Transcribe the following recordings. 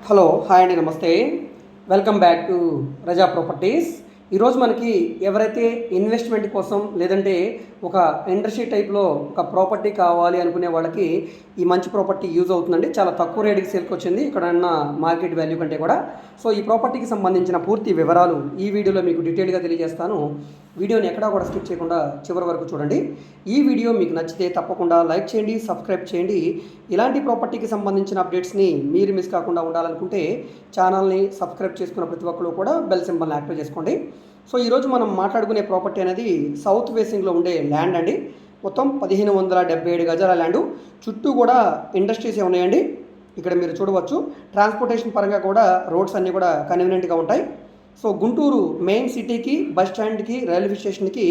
Hello hi అండి, నమస్తే. Welcome back to Raza properties. ఈరోజు మనకి ఎవరైతే ఇన్వెస్ట్మెంట్ కోసం లేదంటే ఒక ఇండస్ట్రీ టైప్లో ఒక ప్రాపర్టీ కావాలి అనుకునే వాళ్ళకి ఈ మంచి ప్రాపర్టీ యూజ్ అవుతుందండి. చాలా తక్కువ రేటుకి సేల్కి వచ్చింది ఇక్కడ ఉన్న మార్కెట్ వాల్యూ కంటే కూడా. సో ఈ ప్రాపర్టీకి సంబంధించిన పూర్తి వివరాలు ఈ వీడియోలో మీకు డీటెయిల్గా తెలియజేస్తాను. వీడియోని ఎక్కడా కూడా స్కిప్ చేయకుండా చివరి వరకు చూడండి. ఈ వీడియో మీకు నచ్చితే తప్పకుండా లైక్ చేయండి, సబ్స్క్రైబ్ చేయండి. ఇలాంటి ప్రాపర్టీకి సంబంధించిన అప్డేట్స్ని మీరు మిస్ కాకుండా ఉండాలనుకుంటే ఛానల్ని సబ్స్క్రైబ్ చేసుకున్న ప్రతి ఒక్కరు కూడా బెల్ సింబల్ని యాక్టివ్ చేసుకోండి. సో ఈరోజు మనం మాట్లాడుకునే ప్రాపర్టీ అనేది సౌత్ ఫేసింగ్లో ఉండే ల్యాండ్ అండి. మొత్తం 1577 గజాల ల్యాండు. చుట్టూ కూడా ఇండస్ట్రీస్ ఉన్నాయండి. ఇక్కడ మీరు చూడవచ్చు. ట్రాన్స్పోర్టేషన్ పరంగా కూడా రోడ్స్ అన్నీ కూడా కన్వీనియంట్గా ఉంటాయి. సో గుంటూరు మెయిన్ సిటీకి, బస్ స్టాండ్కి, రైల్వే స్టేషన్కి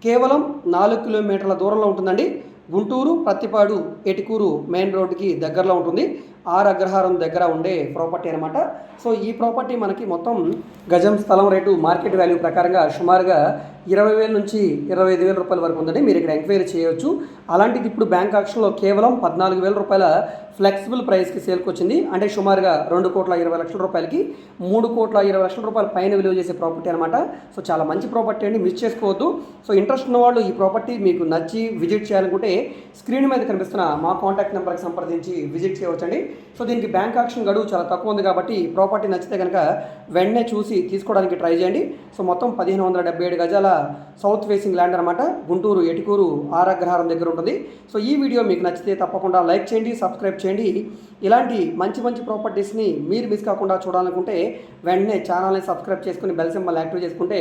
కేవలం 4 కిలోమీటర్ల దూరంలో ఉంటుందండి. గుంటూరు ప్రత్తిపాడు ఎటుకూరు మెయిన్ రోడ్డుకి దగ్గరలో ఉంటుంది. ఆర్ అగ్రహారం దగ్గర ఉండే ప్రాపర్టీ అనమాట. సో ఈ ప్రాపర్టీ మనకి మొత్తం గజం స్థలం రేటు మార్కెట్ వాల్యూ ప్రకారంగా సుమారుగా 20,000 నుంచి 25,000 రూపాయల వరకు ఉందండి. మీరు ఇక్కడ ఎంక్వైరీ చేయవచ్చు. అలాంటిది ఇప్పుడు బ్యాంక్ ఆక్షన్లో కేవలం 14,000 రూపాయల ఫ్లెక్సిబుల్ ప్రైస్కి సేల్కి వచ్చింది. అంటే సుమారుగా 2,20,00,000 రూపాయలకి 3,20,00,000 రూపాయల పైన విలువ చేసే ప్రాపర్టీ అనమాట. సో చాలా మంచి ప్రాపర్టీ అండి, మిస్ చేసుకోవద్దు. సో ఇంట్రెస్ట్ ఉన్న వాళ్ళు ఈ ప్రాపర్టీ మీకు నచ్చి విజిట్ చేయాలనుకుంటే స్క్రీన్ మీద కనిపిస్తున్న మా కాంటాక్ట్ నెంబర్కి సంప్రదించి విజిట్ చేయవచ్చండి. సో దీనికి బ్యాంక్ ఆక్షన్ గడువు చాలా తక్కువ ఉంది కాబట్టి ప్రాపర్టీ నచ్చితే కనుక వెంటనే చూసి తీసుకోవడానికి ట్రై చేయండి. సో మొత్తం 1577 గజాల సౌత్ ఫేసింగ్ ల్యాండ్ అనమాట. గుంటూరు ఎటుకూరు ఆర్ అగ్రహారం దగ్గర ఉంటుంది. సో ఈ వీడియో మీకు నచ్చితే తప్పకుండా లైక్ చేయండి, సబ్స్క్రైబ్ చేయండి. ఇలాంటి మంచి మంచి ప్రాపర్టీస్ని మీరు మిస్ కాకుండా చూడాలనుకుంటే వెంటనే ఛానల్ని సబ్స్క్రైబ్ చేసుకుని బెల్ సింబల్ యాక్టివ్ చేసుకుంటే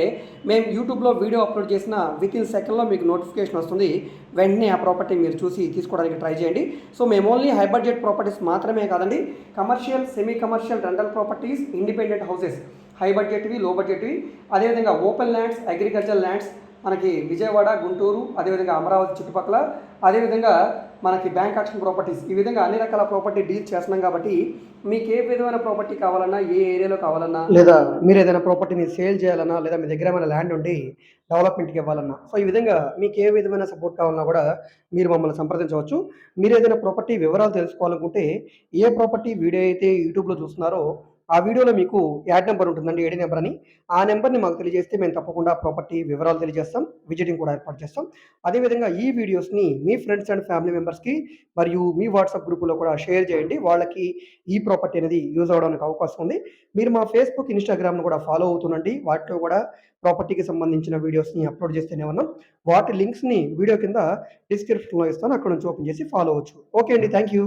మేము యూట్యూబ్లో వీడియో అప్లోడ్ చేసిన వితిన్ సెకండ్లో మీకు నోటిఫికేషన్ వస్తుంది. వెంటనే ఆ ప్రాపర్టీ మీరు చూసి తీసుకోవడానికి ట్రై చేయండి. సో మేము ఓన్లీ హై బడ్జెట్ ప్రాపర్టీస్ మాత్రమే కాదండి, commercial, semi commercial, rental properties, independent houses, high బడ్జెట్వి, లో బడ్జెట్వి, అదేవిధంగా ఓపెన్ ల్యాండ్స్, అగ్రికల్చర్ ల్యాండ్స్ మనకి విజయవాడ, గుంటూరు, అదేవిధంగా అమరావతి చుట్టుపక్కల, అదేవిధంగా మనకి బ్యాంక్ ఆక్షన్ ప్రాపర్టీస్, ఈ విధంగా అన్ని రకాల ప్రాపర్టీ డీల్ చేస్తున్నాం కాబట్టి మీకు ఏ విధమైన ప్రాపర్టీ కావాలన్నా, ఏ ఏరియాలో కావాలన్నా, లేదా మీరు ఏదైనా ప్రాపర్టీని సేల్ చేయాలన్నా, లేదా మీ దగ్గర ఏమైనా ల్యాండ్ ఉండి డెవలప్మెంట్కి ఇవ్వాలన్నా, సో ఈ విధంగా మీకు ఏ విధమైన సపోర్ట్ కావాలన్నా కూడా మీరు మమ్మల్ని సంప్రదించవచ్చు. మీరు ఏదైనా ప్రాపర్టీ వివరాలు తెలుసుకోవాలనుకుంటే ఏ ప్రాపర్టీ వీడియో అయితే యూట్యూబ్లో చూస్తున్నారో ఆ వీడియోలో మీకు యాడ్ నెంబర్ ఉంటుందండి, ఏడీ నెంబర్ అని. ఆ నెంబర్ని మాకు తెలియజేస్తే మేము తప్పకుండా ప్రాపర్టీ వివరాలు తెలియజేస్తాం, విజిటింగ్ కూడా ఏర్పాటు చేస్తాం. అదేవిధంగా ఈ వీడియోస్ని మీ ఫ్రెండ్స్ అండ్ ఫ్యామిలీ మెంబర్స్కి మరియు మీ వాట్సాప్ గ్రూపులో కూడా షేర్ చేయండి. వాళ్ళకి ఈ ప్రాపర్టీ అనేది యూజ్ అవ్వడానికి అవకాశం ఉంది. మీరు మా ఫేస్బుక్, ఇన్స్టాగ్రామ్ను కూడా ఫాలో అవుతుండండి. వాటిలో కూడా ప్రాపర్టీకి సంబంధించిన వీడియోస్ని అప్లోడ్ చేస్తూనే ఉన్నాం. వాటి లింక్స్ని వీడియో కింద డిస్క్రిప్షన్లో ఇస్తాను, అక్కడ నుంచి ఓపెన్ చేసి ఫాలో అవ్వచ్చు. ఓకే అండి, థ్యాంక్ యూ.